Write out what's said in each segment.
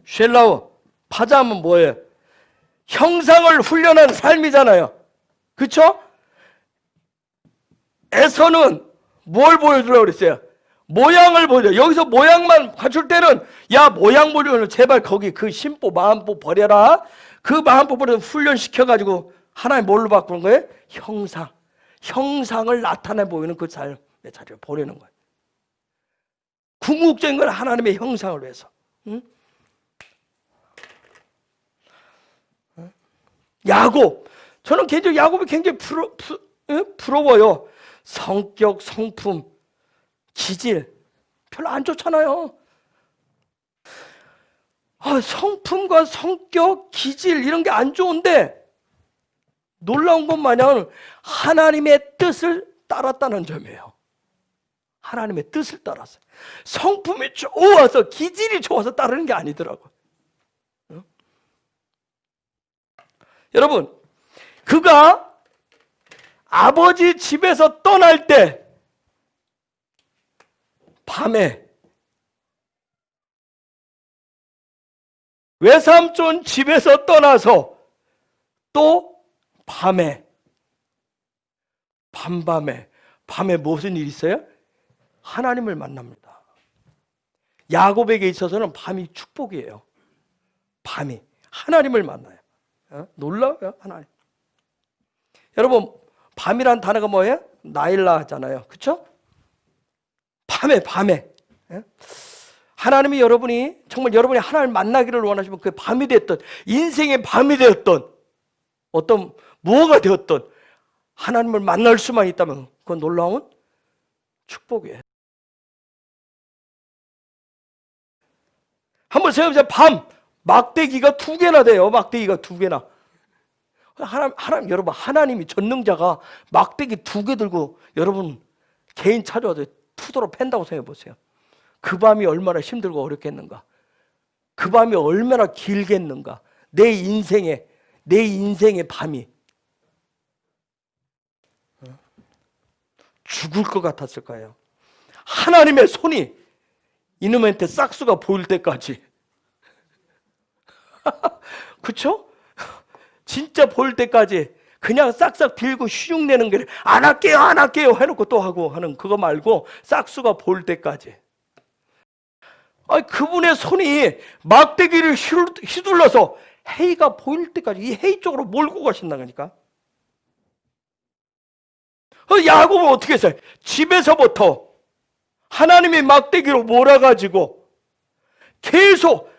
쉘라우, 파자하면 뭐예요? 형상을 훈련한 삶이잖아요. 그쵸? 에서는 뭘 보여주려고 그랬어요? 모양을 보여줘. 여기서 모양만 갖출 때는 야, 모양 보려면 제발 거기 그 심보 마음보 버려라. 그 마음보 버려서 훈련시켜가지고 하나님 뭘로 바꾸는 거예요? 형상을 나타내 보이는 그 삶의 자리를 보내는 거예요. 궁극적인 건 하나님의 형상을 위해서. 응? 야곱, 저는 개인적으로 야곱이 굉장히 부러워요. 성격, 성품, 기질 별로 안 좋잖아요. 성품과 성격, 기질 이런 게 안 좋은데 놀라운 것 마냥 하나님의 뜻을 따랐다는 점이에요. 하나님의 뜻을 따랐어요. 성품이 좋아서, 기질이 좋아서 따르는 게 아니더라고요. 여러분, 그가 아버지 집에서 떠날 때 밤에 외삼촌 집에서 떠나서 또 밤에 무슨 일이 있어요? 하나님을 만납니다. 야곱에게 있어서는 밤이 축복이에요. 밤이 하나님을 만나요. 놀라워요, 하나님. 여러분, 밤이란 단어가 뭐예요? 나일라 하잖아요. 그렇죠? 밤에 하나님이 정말 여러분이 하나님을 만나기를 원하시면 그 밤이 됐던, 인생의 밤이 되었던, 어떤 무엇가 되었던 하나님을 만날 수만 있다면 그건 놀라운 축복이에요. 한번 생각해보세요. 밤 막대기가 2개나 돼요. 막대기가 2개나. 하나님, 여러분, 하나님이 전능자가 막대기 2개 들고 여러분 개인 찾아와서 투도로 팬다고 생각해보세요. 그 밤이 얼마나 힘들고 어렵겠는가. 그 밤이 얼마나 길겠는가. 내 인생의 밤이 죽을 것 같았을 거예요. 하나님의 손이 이놈한테 싹수가 보일 때까지 그쵸? 진짜 보일 때까지 그냥 싹싹 빌고 휘죽내는 게 안 할게요 해놓고 또 하고 하는 그거 말고 싹수가 보일 때까지. 그분의 손이 막대기를 휘둘러서 해가 보일 때까지 이 해 쪽으로 몰고 가신다니까. 야곱은 어떻게 했어요? 집에서부터 하나님의 막대기로 몰아가지고 계속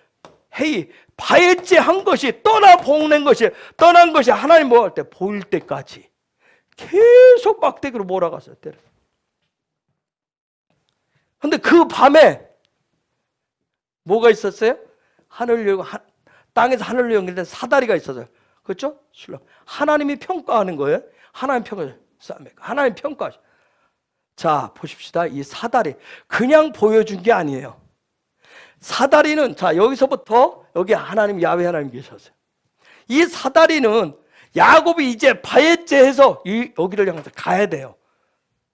바에째 한 것이 떠난 것이 하나님 뭐 할 때 보일 때까지 계속 막대기로 몰아갔어요. 그런데 그 밤에 뭐가 있었어요? 하늘 열고 땅에서 하늘로 연결된 사다리가 있었어요. 그렇죠? 하나님이 평가하는 거예요. 하나님 평가하셔. 자, 보십시다. 이 사다리 그냥 보여준 게 아니에요. 사다리는 여기서부터 여기 하나님, 야훼 하나님 계셨어요. 이 사다리는 야곱이 이제 바에째해서 여기를 향해서 가야 돼요.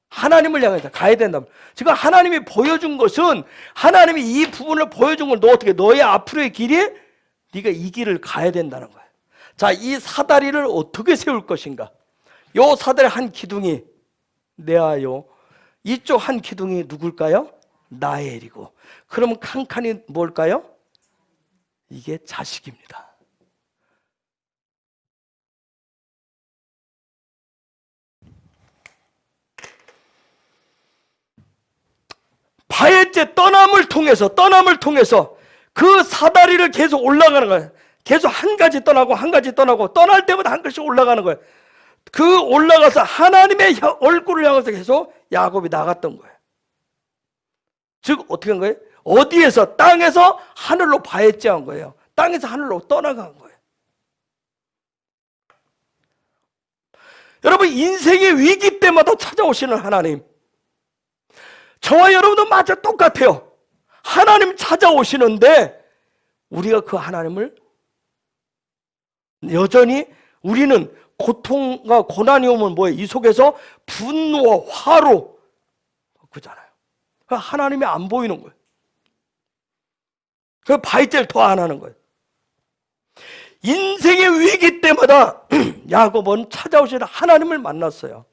하나님을 향해서 가야 된다면, 지금 하나님이 보여준 것은, 하나님이 이 부분을 보여준 걸 너의 앞으로의 길이 네가 이 길을 가야 된다는 거예요. 자, 이 사다리를 어떻게 세울 것인가? 요 사다리 한 기둥이 레아요, 이쪽 한 기둥이 누굴까요? 라헬이고, 그러면 칸칸이 뭘까요? 이게 자식입니다. 바에째 떠남을 통해서 그 사다리를 계속 올라가는 거예요. 계속 한 가지 떠나고 떠날 때마다 한 가지씩 올라가는 거예요. 그 올라가서 하나님의 얼굴을 향해서 계속 야곱이 나갔던 거예요. 즉 어떻게 한 거예요? 어디에서? 땅에서 하늘로 바에째 한 거예요. 땅에서 하늘로 떠나간 거예요. 여러분, 인생의 위기 때마다 찾아오시는 하나님, 저와 여러분도 마저 똑같아요. 하나님 찾아오시는데 우리가 그 하나님을 여전히, 우리는 고통과 고난이 오면 뭐예요? 이 속에서 분노와 화로 그잖아요. 하나님이 안 보이는 거예요. 그 바이제를 더 안 하는 거예요. 인생의 위기 때마다 야곱은 찾아오시는 하나님을 만났어요.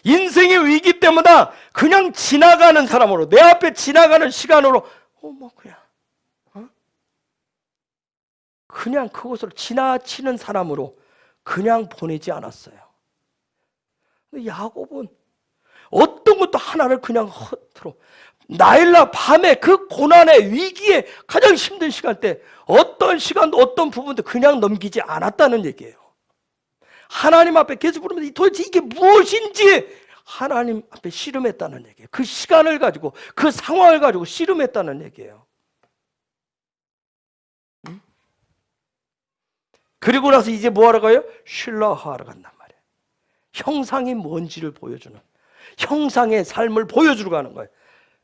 인생의 위기 때마다 그냥 지나가는 사람으로, 내 앞에 지나가는 시간으로 그냥 그곳을 지나치는 사람으로 그냥 보내지 않았어요. 야곱은 어떤 것도 하나를 그냥 허투루, 나일라 밤에 그 고난의 위기에 가장 힘든 시간 때 어떤 시간도 어떤 부분도 그냥 넘기지 않았다는 얘기예요. 하나님 앞에 계속 부르면서 도대체 이게 무엇인지 하나님 앞에 씨름했다는 얘기예요. 그 시간을 가지고, 그 상황을 가지고 씨름했다는 얘기예요. 그리고 나서 이제 뭐 하러 가요? 쉴라하러 간단 말이에요. 형상이 뭔지를 보여주는, 형상의 삶을 보여주러 가는 거예요.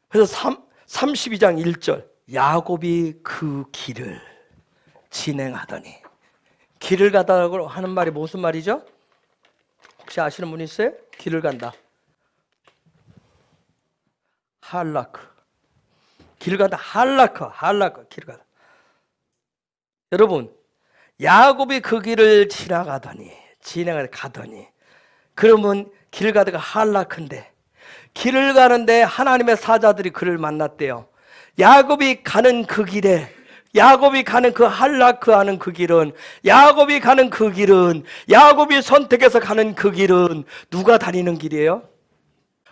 그래서 32장 1절, 야곱이 그 길을 진행하더니, 길을 가다라고 하는 말이 무슨 말이죠? 혹시 아시는 분 있어요? 길을 간다. 할라크. 길을 간다. 할라크. 길을 가다. 여러분, 야곱이 그 길을 지나가더니, 가더니, 그러면 길 가다가 할라크인데, 길을 가는데 하나님의 사자들이 그를 만났대요. 야곱이 가는 그 길에, 야곱이 가는 그 할라크 하는 그 길은, 야곱이 가는 그 길은, 야곱이 선택해서 가는 그 길은 누가 다니는 길이에요?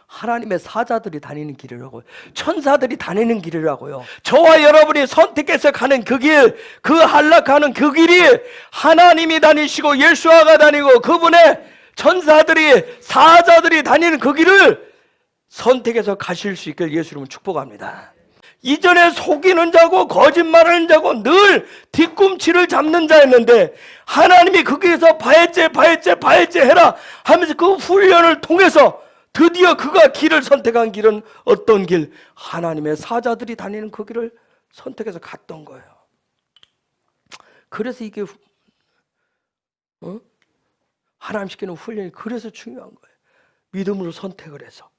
하나님의 사자들이 다니는 길이라고요. 천사들이 다니는 길이라고요. 저와 여러분이 선택해서 가는 그 길, 그 할락하는 그 길이 하나님이 다니시고 예수아가 다니고 그분의 천사들이, 사자들이 다니는 그 길을 선택해서 가실 수 있길 예수님은 축복합니다. 이전에 속이는 자고 거짓말하는 자고 늘 뒤꿈치를 잡는 자였는데 하나님이 그 길에서 바했제 해라 하면서 그 훈련을 통해서 드디어 그가 길을 선택한 길은 어떤 길? 하나님의 사자들이 다니는 그 길을 선택해서 갔던 거예요. 그래서 이게 하나님 시키는 훈련이 그래서 중요한 거예요. 믿음으로 선택을 해서.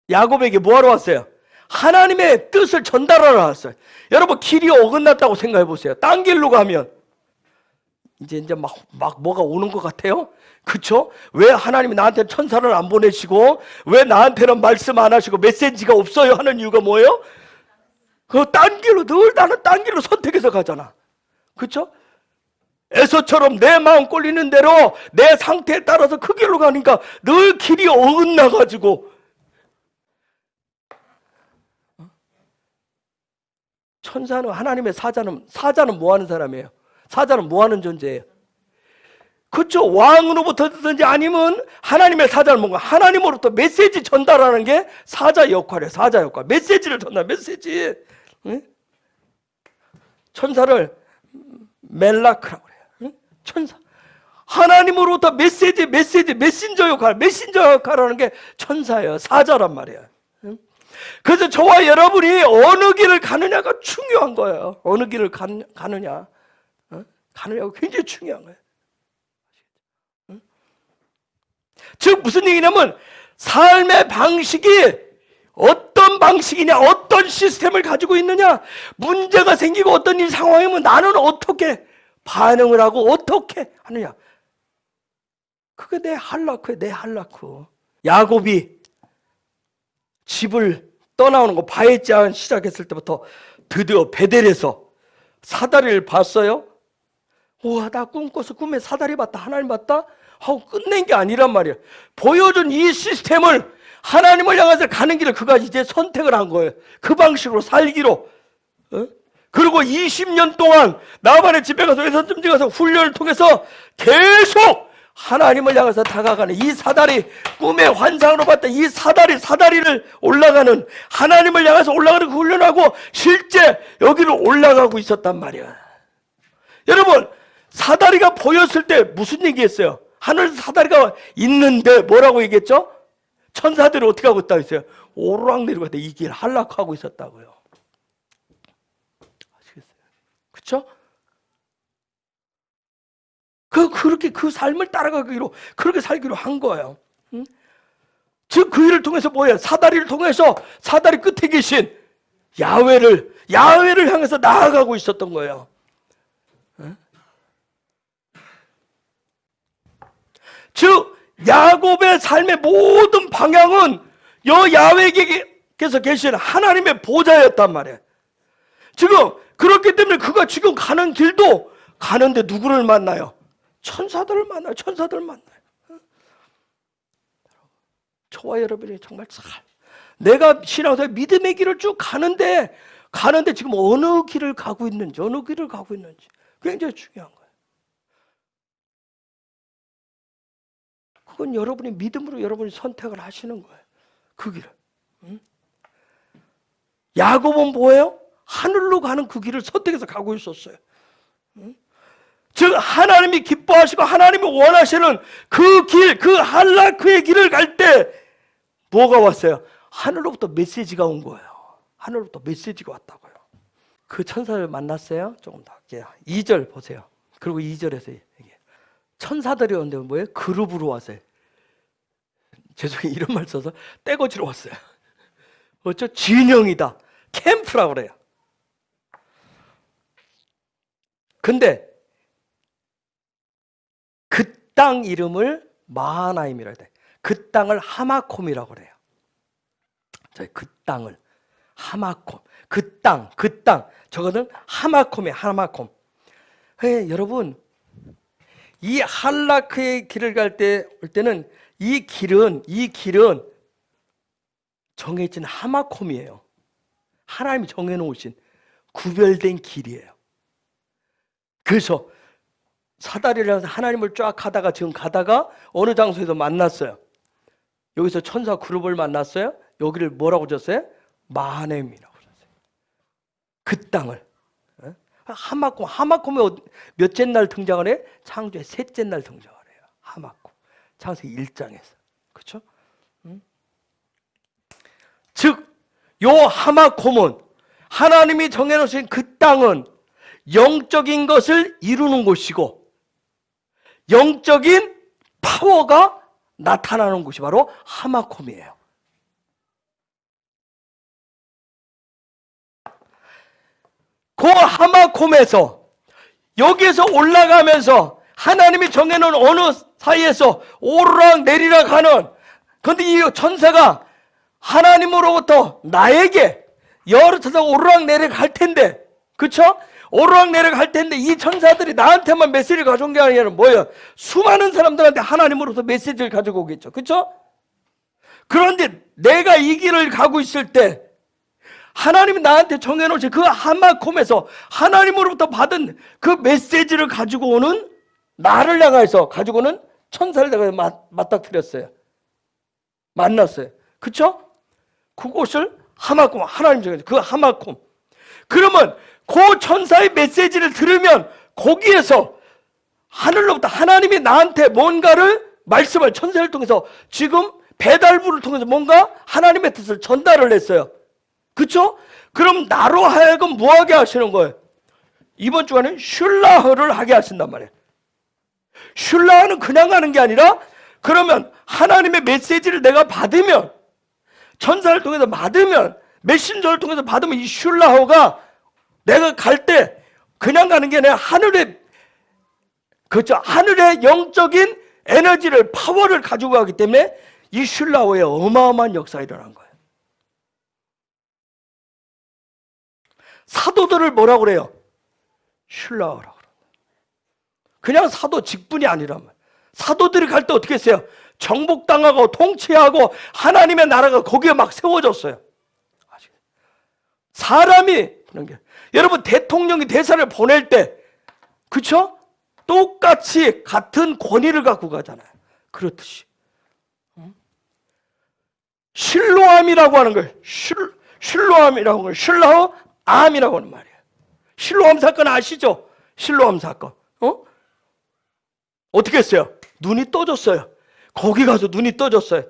야곱에게 뭐하러 왔어요? 하나님의 뜻을 전달하러 왔어요. 여러분, 길이 어긋났다고 생각해 보세요. 딴 길로 가면 이제 막 뭐가 오는 것 같아요? 그쵸? 왜 하나님이 나한테 천사를 안 보내시고 왜 나한테는 말씀 안 하시고 메시지가 없어요 하는 이유가 뭐예요? 그 딴 길로, 늘 나는 딴 길로 선택해서 가잖아. 그쵸? 에서처럼 내 마음 꼴리는 대로 내 상태에 따라서 그 길로 가니까 늘 길이 어긋나가지고. 천사는, 하나님의 사자는 뭐 하는 사람이에요? 사자는 뭐 하는 존재예요? 그렇죠. 왕으로부터든지 아니면 하나님의 사자를 뭔가 하나님으로부터 메시지 전달하는 게 사자 역할이에요. 사자 역할. 메시지를 메시지. 응? 천사를 멜라크라고 그래요. 응? 천사. 하나님으로부터 메신저 역할하는 게 천사예요. 사자란 말이에요. 응? 그래서 저와 여러분이 어느 길을 가느냐가 중요한 거예요. 어느 길을 가느냐. 가느냐가 굉장히 중요한 거예요. 즉 무슨 얘기냐면 삶의 방식이 어떤 방식이냐, 어떤 시스템을 가지고 있느냐, 문제가 생기고 어떤 일 상황이면 나는 어떻게 반응을 하고 어떻게 하느냐, 그게 내 할라크. 야곱이 집을 떠나오는 거 바에장 시작했을 때부터 드디어 베델에서 사다리를 봤어요. 우와, 나 꿈꿔서 꿈에 사다리 봤다, 하나님 봤다 하고 끝낸 게 아니란 말이에요. 보여준 이 시스템을, 하나님을 향해서 가는 길을 그가 이제 선택을 한 거예요. 그 방식으로 살기로. 그리고 20년 동안 나만의 집에 가서 외선점지 가서 훈련을 통해서 계속 하나님을 향해서 다가가는 이 사다리, 꿈의 환상으로 봤던 이 사다리를 올라가는, 하나님을 향해서 올라가는 그 훈련하고 실제 여기로 올라가고 있었단 말이야. 여러분, 사다리가 보였을 때 무슨 얘기했어요? 하늘에 사다리가 있는데 뭐라고 얘기했죠? 천사들이 어떻게 하고 있다고 했어요? 오르락 내리락 이 길 한락하고 있었다고요. 아시겠어요? 그렇죠? 그렇게 그 삶을 따라가기로, 그렇게 살기로 한 거예요. 응? 즉 그 일을 통해서 뭐예요? 사다리를 통해서 사다리 끝에 계신 야훼를 향해서 나아가고 있었던 거예요. 즉 야곱의 삶의 모든 방향은 야훼께서 계신 하나님의 보좌였단 말이에요. 지금 그렇기 때문에 그가 지금 가는 길도 가는데 누구를 만나요? 천사들을 만나요. 천사들을 만나요. 저와 여러분이 정말 내가 신앙생활 믿음의 길을 쭉 가는데 지금 어느 길을 가고 있는지 굉장히 중요한 거예요. 그건 여러분이 믿음으로 여러분이 선택을 하시는 거예요. 그 길을. 야곱은 뭐예요? 하늘로 가는 그 길을 선택해서 가고 있었어요. 즉 하나님이 기뻐하시고 하나님이 원하시는 그 길, 그 할라크의 길을 갈 때 뭐가 왔어요? 하늘로부터 메시지가 온 거예요. 하늘로부터 메시지가 왔다고요. 그 천사를 만났어요. 조금 더 할게요. 2절 보세요. 그리고 2절에서 얘기해요. 천사들이 오는데 뭐예요? 그룹으로 왔어요. 죄송해요. 이런 말 써서 떼거지로 왔어요. 어쩌? 진영이다. 캠프라고 그래요. 근데 그 땅 이름을 마하나임이라고 해요. 그 땅을 하마콤이라고 그래요. 그 땅을 하마콤. 그 땅. 저거는 하마콤이에요. 하마콤. 여러분, 이 할라크의 길을 갈 때는 이 길은 정해진 하마콤이에요. 하나님이 정해놓으신 구별된 길이에요. 그래서 사다리를 하면서 하나님을 쫙 가다가 지금 가다가 어느 장소에서 만났어요. 여기서 천사 그룹을 만났어요. 여기를 뭐라고 줬어요? 마하나임이라고 줬어요. 그 땅을. 하마콤이 몇째 날 등장을 해? 창조의 셋째 날 등장을 해요. 하마콤. 창세기 1장에서. 그렇죠? 즉, 요 하마콤은 하나님이 정해놓으신 그 땅은 영적인 것을 이루는 곳이고 영적인 파워가 나타나는 곳이 바로 하마콤이에요. 그 하마콤에서 여기에서 올라가면서 하나님이 정해놓은 어느 사이에서 오르락 내리락 하는, 그런데 이 천사가 하나님으로부터 나에게 여러 천사가 오르락 내리락 할 텐데, 그쵸? 오르락 내리락 할 텐데 이 천사들이 나한테만 메시지를 가져온 게 아니라 뭐예요? 수많은 사람들한테 하나님으로부터 메시지를 가지고 오겠죠. 그쵸? 그런데 내가 이 길을 가고 있을 때 하나님이 나한테 정해놓으신 그 하마콤에서 하나님으로부터 받은 그 메시지를 가지고 오는, 나를 향해서 가지고 오는 천사를 내가 맞닥뜨렸어요. 만났어요. 그쵸? 그곳을 하마콤, 하나님 정해서 그 하마콤. 그러면 그 천사의 메시지를 들으면 거기에서 하늘로부터 하나님이 나한테 뭔가를 말씀을 천사를 통해서 지금 배달부를 통해서 뭔가 하나님의 뜻을 전달을 했어요. 그쵸? 그럼 나로 하여금 뭐하게 하시는 거예요? 이번 주간은 슐라허를 하게 하신단 말이에요. 슐라허는 그냥 하는 게 아니라, 그러면 하나님의 메시지를 내가 받으면, 천사를 통해서 받으면, 메신저를 통해서 받으면 이 슐라허가 내가 갈 때 그냥 가는 게 아니라 하늘의, 그렇죠? 하늘의 영적인 에너지를, 파워를 가지고 가기 때문에 이 슐라허에 어마어마한 역사가 일어난 거예요. 사도들을 뭐라고 그래요? 슐라허라고 그래요. 그냥 사도 직분이 아니라면. 사도들이 갈 때 어떻게 했어요? 정복당하고 통치하고 하나님의 나라가 거기에 막 세워졌어요. 사람이, 여러분 대통령이 대사를 보낼 때, 그쵸? 똑같이 같은 권위를 갖고 가잖아요. 그렇듯이 실로암이라고 하는 걸, 실로암이라고 하는 걸 슐라허 암이라고 하는 말이에요. 실로암 사건 아시죠? 실로암 사건. 어떻게 했어요? 눈이 떠졌어요. 거기 가서 눈이 떠졌어요.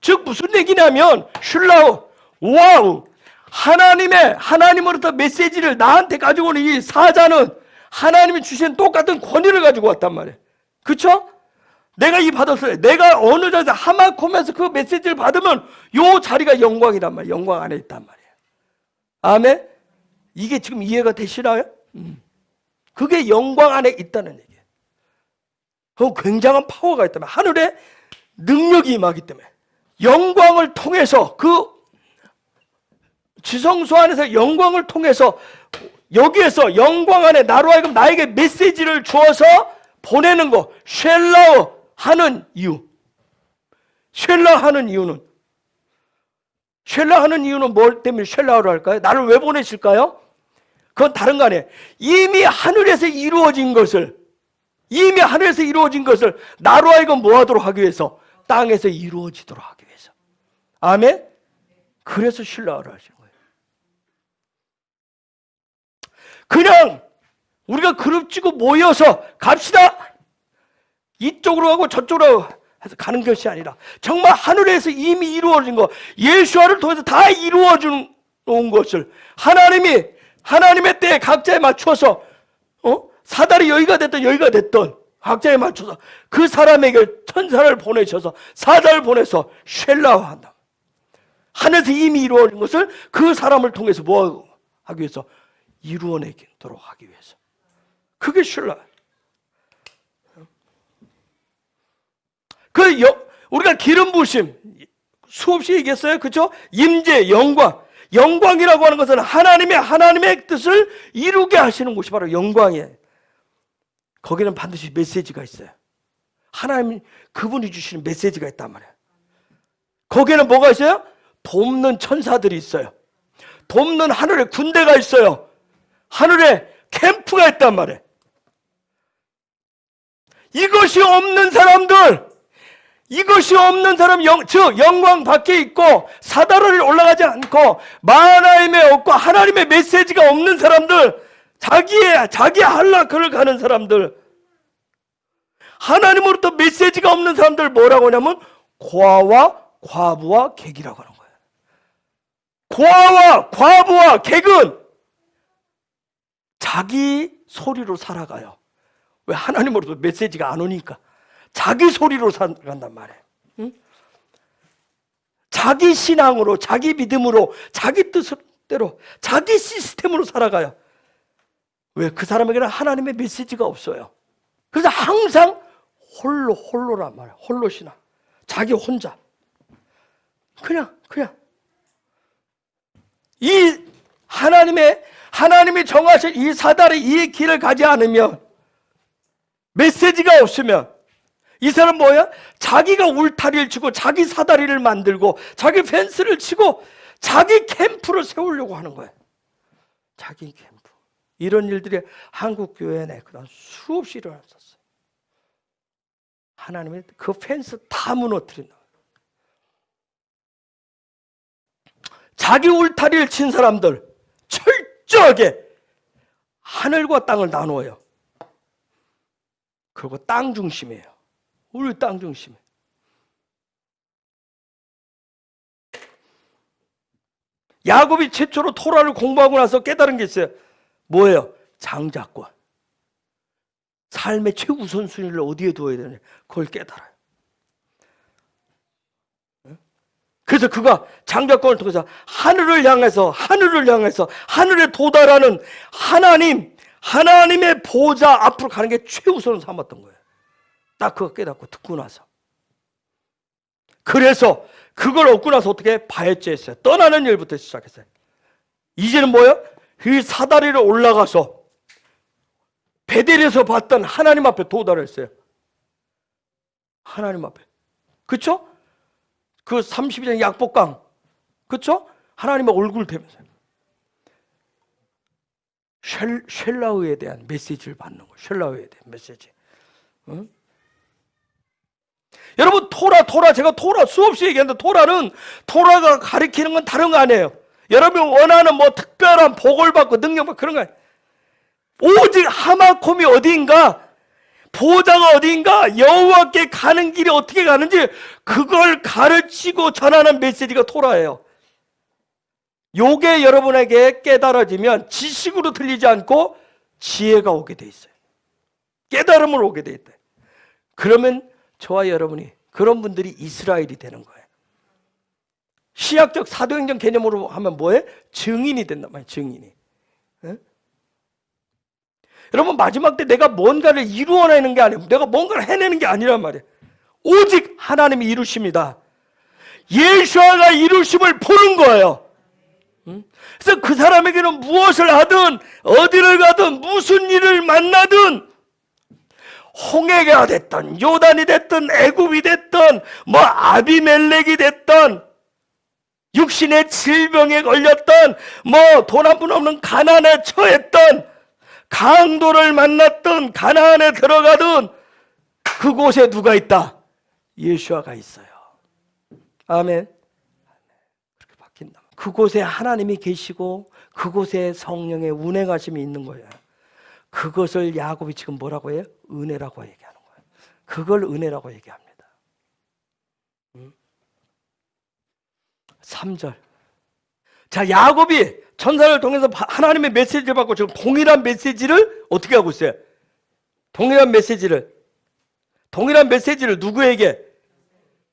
즉 무슨 얘기냐면, 슐라허, 와우, 하나님으로부터 메시지를 나한테 가지고 오는 이 사자는 하나님이 주신 똑같은 권위를 가지고 왔단 말이에요. 그쵸? 내가 이 받았어요. 내가 어느 자리에서 하마콤에서 그 메시지를 받으면 요 자리가 영광이란 말이에요. 영광 안에 있단 말이에요. 아멘? 이게 지금 이해가 되시나요? 그게 영광 안에 있다는 얘기예요. 그 굉장한 파워가 있다면, 하늘에 능력이 임하기 때문에, 영광을 통해서, 그 지성소 안에서 영광을 통해서, 여기에서 영광 안에 나로 하여금 나에게 메시지를 주어서 보내는 거, 쉘라우 하는 이유. 쉘라 하는 이유는 뭘 때문에 쉘라우를 할까요? 나를 왜 보내실까요? 그건 다른 거 아니에요. 이미 하늘에서 이루어진 것을 나로 하여금 뭐 하도록 하기 위해서? 땅에서 이루어지도록 하기 위해서. 아멘? 그래서 쉘라우를 하시는 거예요. 그냥 우리가 그룹 찌고 모여서 갑시다, 이쪽으로 가고 저쪽으로 해서 가는 것이 아니라, 정말 하늘에서 이미 이루어진 거, 예수와를 통해서 다 이루어 놓은 것을 하나님의 때에 각자에 맞춰서, 사달이 여기가 됐던 각자에 맞춰서 그 사람에게 천사를 보내셔서, 사자를 보내서 쉘라한다. 하늘에서 이미 이루어진 것을 그 사람을 통해서 뭐 하기 위해서? 이루어내도록 하기 위해서. 그게 쉘라. 우리가 기름 부으심 수없이 얘기했어요. 그렇죠? 임재, 영광이라고 하는 것은 하나님의 뜻을 이루게 하시는 곳이 바로 영광이에요. 거기는 반드시 메시지가 있어요. 하나님, 그분이 주시는 메시지가 있단 말이에요. 거기에는 뭐가 있어요? 돕는 천사들이 있어요. 돕는 하늘의 군대가 있어요. 하늘에 캠프가 있단 말이에요. 이것이 없는 사람, 즉 영광 밖에 있고 사다리를 올라가지 않고 마하나임에 없고 하나님의 메시지가 없는 사람들, 자기 한락을 가는 사람들, 하나님으로부터 메시지가 없는 사람들 뭐라고 하냐면 고아와 과부와 객이라고 하는 거예요. 고아와 과부와 객은 자기 소리로 살아가요. 왜? 하나님으로부터 메시지가 안 오니까. 자기 소리로 살아간단 말이에요. 응? 자기 신앙으로, 자기 믿음으로, 자기 뜻대로, 자기 시스템으로 살아가요. 왜? 그 사람에게는 하나님의 메시지가 없어요. 그래서 항상 홀로란 말이에요. 홀로 신앙. 자기 혼자. 그냥. 이 하나님이 정하신 이 사다리, 이 길을 가지 않으면, 메시지가 없으면, 이 사람 뭐야? 자기가 울타리를 치고 자기 사다리를 만들고 자기 펜스를 치고 자기 캠프를 세우려고 하는 거예요. 자기 캠프. 이런 일들이 한국 교회 내 그런 수없이 일어났었어요. 하나님이 그 펜스 다 무너뜨린다. 자기 울타리를 친 사람들 철저하게 하늘과 땅을 나누어요. 그리고 땅 중심이에요. 우리 땅 중심에. 야곱이 최초로 토라를 공부하고 나서 깨달은 게 있어요. 뭐예요? 장자권. 삶의 최우선순위를 어디에 두어야 되냐, 그걸 깨달아요. 그래서 그가 장자권을 통해서 하늘을 향해서 하늘에 도달하는 하나님의 보좌 앞으로 가는 게 최우선을 삼았던 거예요. 딱 그거 깨닫고 듣고 나서. 그래서 그걸 얻고 나서 어떻게? 발제했어요. 떠나는 일부터 시작했어요. 이제는 뭐예요? 그 사다리를 올라가서 베델에서 봤던 하나님 앞에 도달했어요. 하나님 앞에. 그쵸? 그 32장 약복강. 그쵸? 하나님의 얼굴을 대면서 쉘라우에 대한 메시지를 받는 거예요. 쉘라우에 대한 메시지. 응? 여러분, 제가 토라 수없이 얘기하는데, 토라가 가리키는 건 다른 거 아니에요. 여러분 원하는 뭐 특별한 복을 받고 능력 받고 그런 거 아니에요. 오직 하마콤이 어디인가, 보호자가 어디인가, 여호와께 가는 길이 어떻게 가는지 그걸 가르치고 전하는 메시지가 토라예요. 요게 여러분에게 깨달아지면 지식으로 들리지 않고 지혜가 오게 돼 있어요. 깨달음을 오게 돼 있다. 그러면 저와 여러분이 그런 분들이 이스라엘이 되는 거예요. 신약적 사도행전 개념으로 하면 뭐예요? 증인이 된단 말이에요. 증인이. 네? 여러분 마지막 때 내가 뭔가를 이루어내는 게 아니고 내가 뭔가를 해내는 게 아니란 말이에요. 오직 하나님이 이루십니다. 예수아가 이루심을 보는 거예요. 그래서 그 사람에게는 무엇을 하든 어디를 가든 무슨 일을 만나든 홍해가 됐든 요단이 됐든 애굽이 됐든 뭐 아비멜렉이 됐든 육신의 질병에 걸렸던 뭐 돈 한 푼 없는 가난에 처했던 강도를 만났던 가나안에 들어가든 그곳에 누가 있다? 예수아가 있어요. 아멘. 그렇게 바뀐다. 그곳에 하나님이 계시고 그곳에 성령의 운행하심이 있는 거예요. 그것을 야곱이 지금 뭐라고 해요? 은혜라고 얘기하는 거예요. 그걸 은혜라고 얘기합니다. 3절. 자, 야곱이 천사를 통해서 하나님의 메시지를 받고 지금 동일한 메시지를 어떻게 하고 있어요? 동일한 메시지를 누구에게?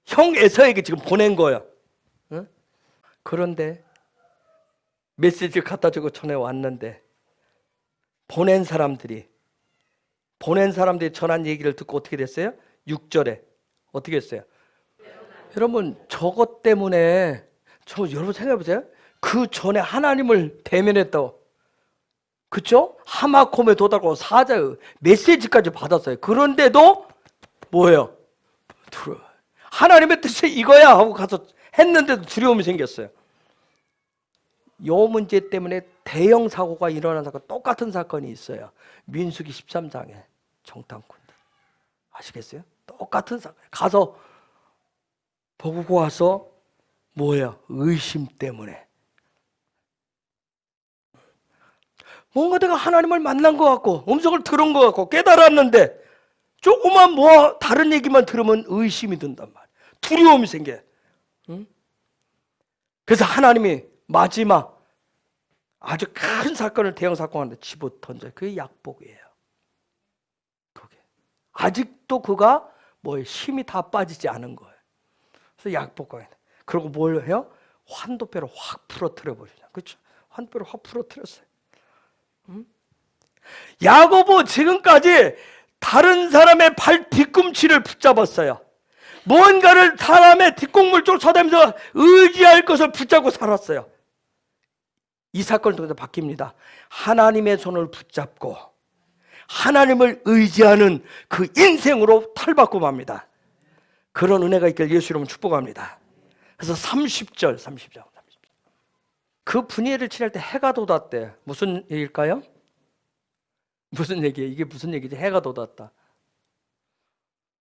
형 에서에게 지금 보낸 거예요. 응? 그런데 메시지를 갖다 주고 전해 왔는데 보낸 사람들이 전한 얘기를 듣고 어떻게 됐어요? 6절에 어떻게 했어요? 여러분 저것 때문에 여러분 생각해 보세요. 그 전에 하나님을 대면했다고, 그렇죠? 하마콤에 도달하고 사자의 메시지까지 받았어요. 그런데도 뭐예요? 하나님의 뜻이 이거야 하고 가서 했는데도 두려움이 생겼어요. 요 문제 때문에 대형 사고가 일어난 사건, 똑같은 사건이 있어요. 민수기 13장에 정탐꾼들 아시겠어요? 똑같은 사건 가서 보고 와서 뭐예요? 의심 때문에 뭔가 내가 하나님을 만난 것 같고 음성을 들은 것 같고 깨달았는데 조그만 뭐 다른 얘기만 들으면 의심이 든단 말이에요. 두려움이 생겨요. 응? 그래서 하나님이 마지막 아주 큰 사건을 대형 사건한테 집어 던져요. 그게 약복이에요. 그게 아직도 그가 뭐 힘이 다 빠지지 않은 거예요. 그래서 약복과 그리고 뭘 해요? 환도뼈를 확 풀어뜨려 버리죠. 그렇죠? 환도뼈를 확 풀어뜨렸어요. 야고보 지금까지 다른 사람의 발 뒤꿈치를 붙잡았어요. 뭔가를 사람의 뒷공물 쪽 쳐다보면서 의지할 것을 붙잡고 살았어요. 이 사건을 통해서 바뀝니다. 하나님의 손을 붙잡고 하나님을 의지하는 그 인생으로 탈바꿈 맙니다. 그런 은혜가 있길 예수 이름으로 축복합니다. 그래서 30절. 그 분이엘을 칠할 때 해가 돋았대. 무슨 얘기일까요? 무슨 얘기예요? 이게 무슨 얘기지? 해가 돋았다.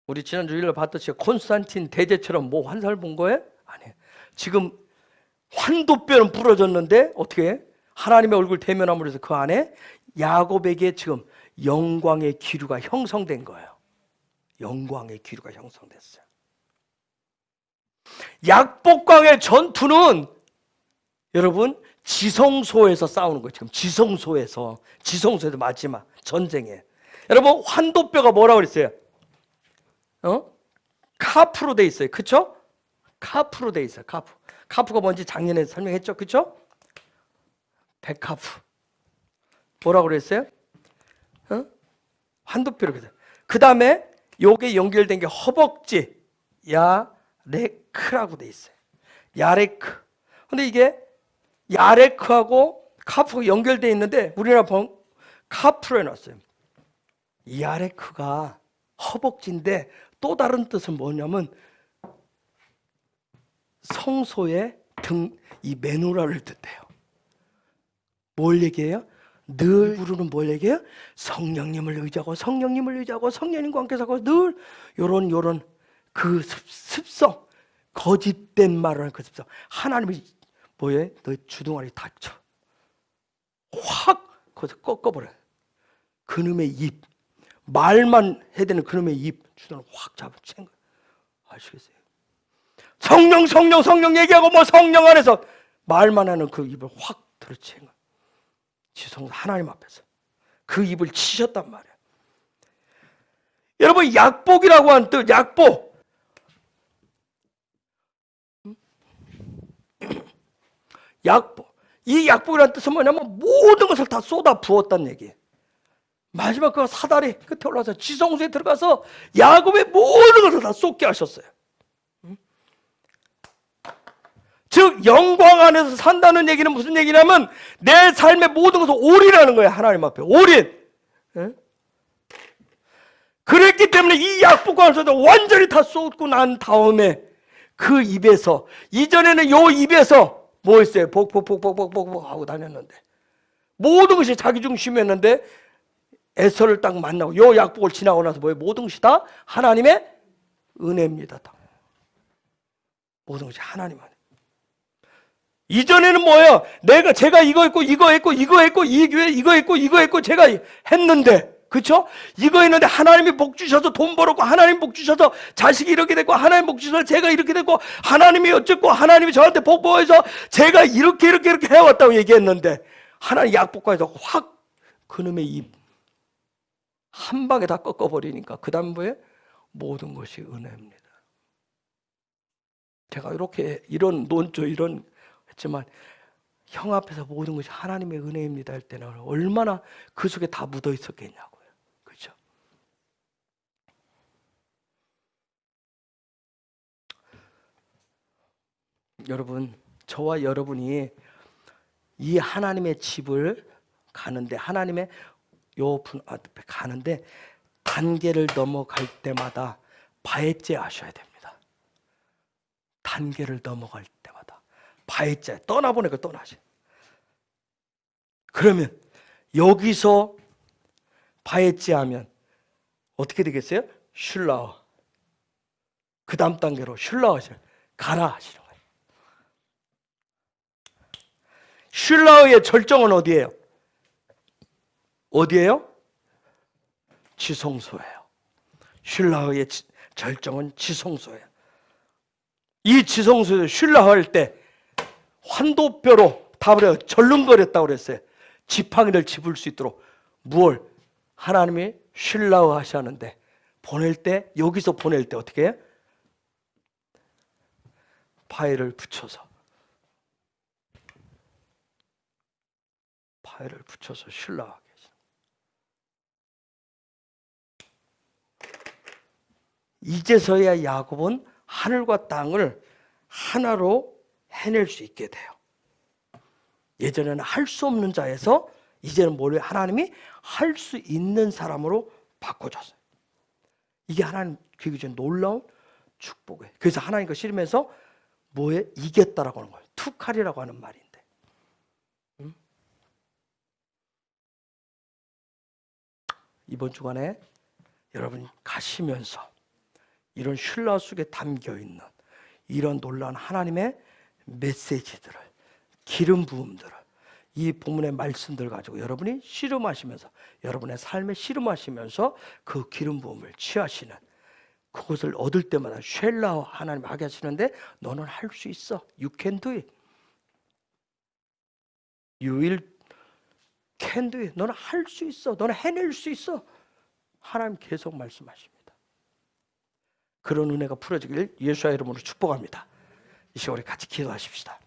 우리 지난 주일날 봤듯이 콘스탄틴 대제처럼 뭐 환상을 본 거예요? 아니에요. 지금 환도뼈는 부러졌는데 어떻게 해? 하나님의 얼굴 대면함으로 해서 그 안에 야곱에게 지금 영광의 기류가 형성된 거예요. 영광의 기류가 형성됐어요. 약복강의 전투는 여러분 지성소에서 싸우는 거예요. 지금 지성소에서 마지막 전쟁에. 여러분 환도뼈가 뭐라고 그랬어요? 카프로 돼 있어요. 그렇죠? 카프로 돼 있어요. 카프가 뭔지 작년에 설명했죠. 그렇죠? 백카프. 뭐라고 그랬어요? 환도뼈로 그랬어요. 그 다음에 요게 연결된 게 허벅지 야레크라고 돼 있어요. 야레크. 근데 이게 야레크하고 카프가 연결되어 있는데 우리나라 카프로 해놨어요. 야레크가 허벅지인데 또 다른 뜻은 뭐냐면 성소의 등, 이 메노라를 뜻해요. 뭘 얘기해요? 늘 부르는 뭘 얘기해요? 성령님을 의지하고 성령님과 함께 살고 늘 요런 그 습성, 거짓된 말을 하는 그 습성. 하나님이 뭐예요? 너의 주둥아리 닥쳐. 확 거기서 꺾어버려요. 그놈의 입. 말만 해야 되는 그놈의 입. 주둥아리 확 잡아챈 거예요. 아시겠어요? 성령 얘기하고 뭐 성령 안에서 말만 하는 그 입을 확 들어챈 거예요. 지성 하나님 앞에서 그 입을 치셨단 말이에요. 여러분 약복이라고 하는 뜻, 약복. 약복. 이 약복이라는 뜻은 뭐냐면 모든 것을 다 쏟아 부었다는 얘기예요. 마지막 그 사다리 끝에 올라서 지성소에 들어가서 야곱의 모든 것을 다 쏟게 하셨어요. 즉 영광 안에서 산다는 얘기는 무슨 얘기냐면 내 삶의 모든 것을 올인하는 거예요. 하나님 앞에 올인. 그랬기 때문에 이 약복과 안에서 완전히 다 쏟고 난 다음에 그 입에서, 이전에는 요 입에서 뭐 했어요? 복복복복복복 하고 다녔는데 모든 것이 자기 중심이었는데 에서를 딱 만나고 요 약복을 지나고 나서 뭐예요? 모든 것이 다 하나님의 은혜입니다. 모든 것이 하나님 안에. 이전에는 뭐예요? 제가 이거 했고 이거 했고 이거 했고 이 교회 이거 했고 이거 했고 제가 했는데, 그렇죠? 이거 했는데 하나님이 복 주셔서 돈 벌었고 하나님이 복 주셔서 자식이 이렇게 됐고 하나님이 복 주셔서 제가 이렇게 됐고 하나님이 어쨌고 하나님이 저한테 복 보여서 제가 이렇게 해왔다고 얘기했는데 하나님 약복과에서 확 그놈의 입 한 방에 다 꺾어버리니까 그 다음 뭐에 모든 것이 은혜입니다. 제가 이런 논조 이런 했지만 형 앞에서 모든 것이 하나님의 은혜입니다 할 때는 얼마나 그 속에 다 묻어 있었겠냐고요. 그렇죠? 여러분, 저와 여러분이 이 하나님의 집을 가는데, 하나님의 요 분 앞에 가는데 단계를 넘어갈 때마다 바에째 하셔야 됩니다. 단계를 넘어갈 때마다 바에째, 떠나보내고 떠나시. 그러면 여기서 바에째 하면 어떻게 되겠어요? 슐라어. 그 다음 단계로 슐라어 하시는, 가라 하시는 거예요. 슐라어의 절정은 어디예요? 어디예요? 지성소예요. 슐라어의 절정은 지성소예요. 이 지성소에서 슐라어 할 때 환도뼈로 다 버려 절름거렸다고 그랬어요. 지팡이를 집을 수 있도록. 무얼? 하나님이 슐라어 하시는데 보낼 때, 여기서 보낼 때 어떻게 해요? 파일을 붙여서 슐라어. 이제서야 야곱은 하늘과 땅을 하나로 해낼 수 있게 돼요. 예전에는 할 수 없는 자에서 이제는 뭘 하나님이 할 수 있는 사람으로 바꿔줬어요. 이게 하나님 그게 놀라운 축복이에요. 그래서 하나님 그 싫으면서 뭐에 이겼다라고 하는 거예요. 투칼이라고 하는 말인데. 이번 주간에 여러분이 가시면서 이런 슐라 속에 담겨있는 이런 놀라운 하나님의 메시지들을, 기름 부음들을, 이 본문의 말씀들 가지고 여러분이 씨름하시면서, 여러분의 삶에 씨름하시면서 그 기름 부음을 취하시는, 그것을 얻을 때마다 쉘라어 하나님 하게 하시는데 너는 할 수 있어. You can do it. You will can do it. 너는 할 수 있어. 너는 해낼 수 있어. 하나님 계속 말씀하십니다. 그런 은혜가 풀어지길 예수의 이름으로 축복합니다. 이 시간 우리 같이 기도하십시다.